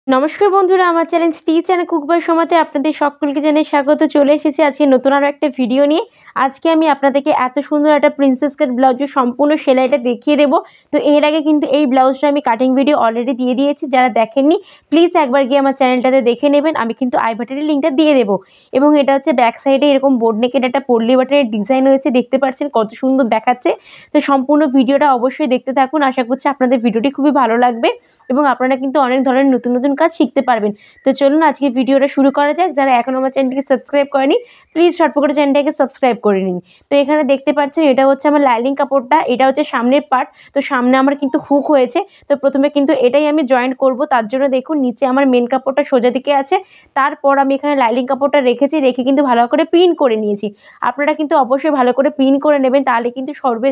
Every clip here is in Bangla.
নমস্কার বন্ধুরা, আমার চ্যানেল স্টিচ অ্যান্ড কুকবার সময়তে আপনাদের সকলকে জানাই স্বাগত। চলে এসেছি আজকে নতুন আরও একটা ভিডিও নিয়ে। আজকে আমি আপনাদেরকে এত সুন্দর একটা প্রিন্সেস কাট ব্লাউজের সম্পূর্ণ সেলাইটা দেখিয়ে দেবো। তো এর আগে কিন্তু এই ব্লাউজটা আমি কাটিং ভিডিও অলরেডি দিয়ে দিয়েছি, যারা দেখেননি প্লিজ একবার গিয়ে আমার চ্যানেলটাতে দেখে নেবেন। আমি কিন্তু আই বাটনের লিঙ্কটা দিয়ে দেবো। এবং এটা হচ্ছে ব্যাক সাইডে এরকম বোর্ড নেকের একটা পল্লী বাটনের ডিজাইন হয়েছে, দেখতে পাচ্ছেন কত সুন্দর দেখাচ্ছে। তো সম্পূর্ণ ভিডিওটা অবশ্যই দেখতে থাকুন, আশা করছি আপনাদের ভিডিওটি খুবই ভালো লাগবে এবং আপনারা কিন্তু অনেক ধরনের নতুন নতুন কাজ শিখতে পারবেন। তো চলুন আজকে ভিডিওটা শুরু করা যাক। যারা এখনো আমার চ্যানেলটিকে সাবস্ক্রাইব করেনি প্লিজ ঝটপট করে চ্যানেলটাকে সাবস্ক্রাইব করে নিন। তো এখানে দেখতে পাচ্ছেন এটা হচ্ছে আমার লাইনিং কাপড়টা, এটা হচ্ছে সামনের পার্ট। তো সামনে আমার কিন্তু হুক হয়েছে, তো প্রথমে কিন্তু এটাই আমি জয়েন্ট করব। তার জন্য দেখুন নিচে আমার মেন কাপড়টা সোজা দিকে আছে, তারপর আমি এখানে লাইনিং কাপড়টা রেখেছি, রেখে কিন্তু ভালো করে পিন করে নিয়েছি। আপনারা কিন্তু অবশ্যই ভালো করে পিন করে নেবেন, তাহলে কিন্তু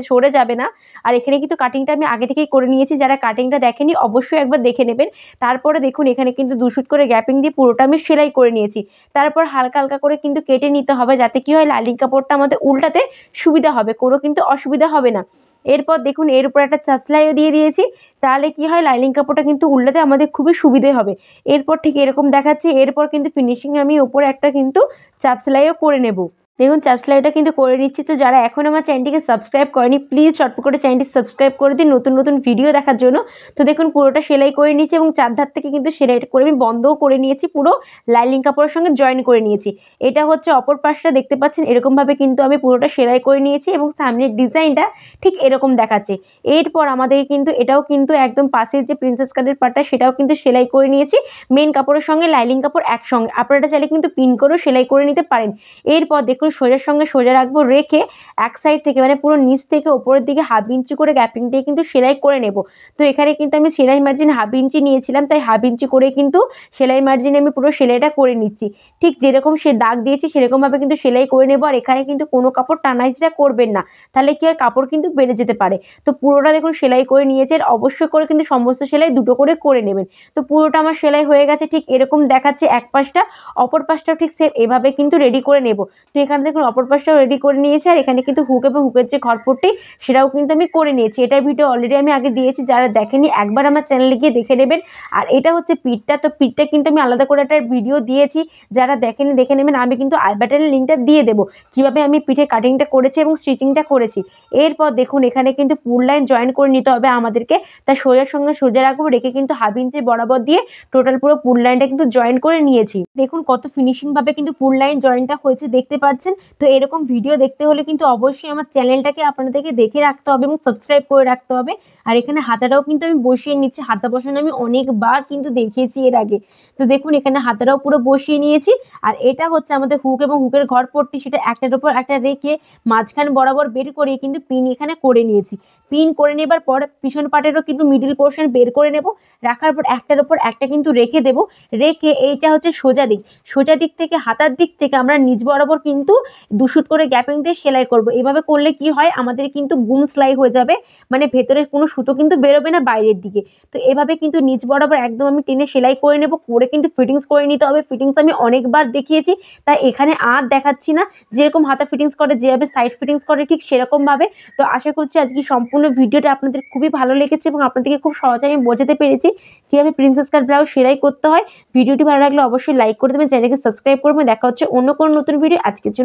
সরে যাবে না। আর এখানে কিন্তু কাটিংটা আমি আগে থেকেই করে নিয়েছি, যারা কাটিংটা দেখেনি অবশ্যই একবার দেখে নেবেন। তারপরে দেখুন এখানে কিন্তু 2 সুত করে গ্যাপিং দিয়ে পুরোটা আমি সেলাই করে নিয়েছি। তারপর হালকা হালকা করে কিন্তু কেটে নিতে হবে, যাতে কি হয় লাইনিং কাপড়টা আমাদের উল্টাতে সুবিধা হবে, কোনো কিন্তু অসুবিধা হবে না। এরপর দেখুন এর উপর একটা চাপ সেলাইও দিয়ে দিয়েছি, তাহলে কি হয় লাইনিং কাপড়টা কিন্তু উল্টাতে আমাদের খুবই সুবিধে হবে। এরপর ঠিক এরকম দেখাচ্ছি, এরপর কিন্তু ফিনিশিং আমি উপরে একটা কিন্তু চাপ সেলাইও করে নেব। দেখুন চাপ সেলাইটা কিন্তু করে নিচ্ছি। তো যারা এখন আমার চ্যানেলটিকে সাবস্ক্রাইব করেনি প্লিজ চটপট করে চ্যানেলটি সাবস্ক্রাইব করে দিন নতুন নতুন ভিডিও দেখার জন্য। তো দেখুন পুরোটা সেলাই করে নিয়েছি এবং চারধার থেকে কিন্তু সেলাইটা করে আমি বন্ধও করে নিয়েছি, পুরো লাইনিং কাপড়ের সঙ্গে জয়েন করে নিয়েছি। এটা হচ্ছে অপর পাশটা, দেখতে পাচ্ছেন এরকমভাবে কিন্তু আমি পুরোটা সেলাই করে নিয়েছি এবং সামনের ডিজাইনটা ঠিক এরকম দেখাচ্ছে। এরপর আমাদের কিন্তু এটাও কিন্তু একদম পাশের যে প্রিন্সেস কাটের পার্টটা সেটাও কিন্তু সেলাই করে নিয়েছি, মেন কাপড়ের সঙ্গে লাইনিং কাপড় একসঙ্গে। আপনারা চাইলে কিন্তু পিন করেও সেলাই করে নিতে পারেন। এরপর দেখুন সোজার সঙ্গে সোজা রাখবো, রেখে এক সাইড থেকে মানে পুরো নিচ থেকে ওপরের দিকে 1/2 ইঞ্চি করে গ্যাপিং দিয়ে কিন্তু সেলাই করে নেব। তো এখানে কিন্তু আমি সেলাই মার্জিন 1/2 ইঞ্চি নিয়েছিলাম, তাই 1/2 ইঞ্চি করে কিন্তু সেলাই মার্জিনে আমি পুরো সেলাইটা করে নিচ্ছি। ঠিক যেরকম সে দাগ দিয়েছি সেরকমভাবে কিন্তু সেলাই করে নেব। আর এখানে কিন্তু কোনো কাপড় টানাইজরা করবেন না, তাহলে কি হয় কাপড় কিন্তু বেড়ে যেতে পারে। তো পুরোটা দেখুন সেলাই করে নিয়েছে, অবশ্যই করে কিন্তু সমস্ত সেলাই দুটো করে নেবেন। তো পুরোটা আমার সেলাই হয়ে গেছে, ঠিক এরকম দেখাচ্ছে এক পাশটা, অপর পাশটাও ঠিক সেম এভাবে কিন্তু রেডি করে নেব। তো এখানে দেখুন অপর পাশটাও রেডি করে নিয়েছি, আর এখানে কিন্তু হুক এবং হুকের যে ঘরপট্টি সেটাও কিন্তু আমি করে নিয়েছি। এটার ভিডিও অলরেডি আমি আগে দিয়েছি, যারা দেখেনি একবার আমার চ্যানেলে গিয়ে দেখে নেবেন। আর এটা হচ্ছে পিঠটা, তো পিঠটা কিন্তু আমি আলাদা করে একটা ভিডিও দিয়েছি, যারা দেখেনি দেখে নেবেন। আমি কিন্তু আই বাটনের লিঙ্কটা দিয়ে দেবো কীভাবে আমি পিঠে কাটিংটা করেছি এবং স্টিচিংটা করেছি। এরপর দেখুন এখানে কিন্তু পুল লাইন জয়েন করে নিতে হবে আমাদেরকে, তাই সোজার সঙ্গে সোজা রাখবো, রেখে কিন্তু 1/2 ইঞ্চি বরাবর দিয়ে টোটাল পুরো পুল লাইনটা কিন্তু জয়েন করে নিয়েছি। দেখুন কত ফিনিশিং ভাবে কিন্তু পুল লাইন জয়েনটা হয়েছে, দেখতে পাচ্ছেন। তো এরকম ভিডিও দেখতে হলে কিন্তু অবশ্যই আমার চ্যানেলটাকে আপনাদেরকে দেখে রাখতে হবে এবং সাবস্ক্রাইব করে রাখতে হবে। আর এখানে হাতাটাও কিন্তু আমি বসিয়ে নিচ্ছি, হাতা বসানো আমি অনেকবার কিন্তু দেখিয়েছি এর আগে। তো দেখুন এখানে হাতাটাও পুরো বসিয়ে নিয়েছি। আর এটা হচ্ছে আমাদের হুক এবং হুকের ঘরপট্টি, সেটা একটার উপর একটা রেখে মাঝখান বরাবর বের করে কিন্তু পিন এখানে করে নিয়েছি। পিন করে নেবার পর পিছন পাটেরও কিন্তু মিডিল পোর্শন বের করে নেব, রাখার পর একটার উপর একটা কিন্তু রেখে দেব। রেখে এইটা হচ্ছে সোজা দিক, সোজা দিক থেকে হাতার দিক থেকে আমরা নিচ বরাবর কিন্তু 2 সুত করে গ্যাপিং দিয়ে সেলাই করব। এভাবে করলে কি হয় আমাদের কিন্তু বুম সেলাই হয়ে যাবে, মানে ভেতরের কোনো সুতো কিন্তু বেরোবে না বাইরের দিকে। তো এভাবে কিন্তু নিচ বরাবর একদম আমি টেনে সেলাই করে নেব, করে কিন্তু ফিটিংস করে নিতে হবে। ফিটিংস আমি অনেকবার দেখিয়েছি, তাই এখানে আর দেখাচ্ছি না। যেরকম হাতা ফিটিংস করে, যেভাবে সাইড ফিটিংস করে ঠিক সেরকমভাবে। তো আশা করছি আজকে সম্পূর্ণ ভিডিওটা আপনাদের খুবই ভালো লেগেছে এবং আপনাদেরকে খুব সহজে আমি বোঝাতে পেরেছি কীভাবে প্রিন্সেস কাট ব্লাউজ সেলাই করতে হয়। ভিডিওটি ভালো লাগলে অবশ্যই লাইক করে দেবেন, চ্যানেলকে সাবস্ক্রাইব করবেন। দেখা হচ্ছে অন্য কোনো নতুন ভিডিও। আজকের জন্য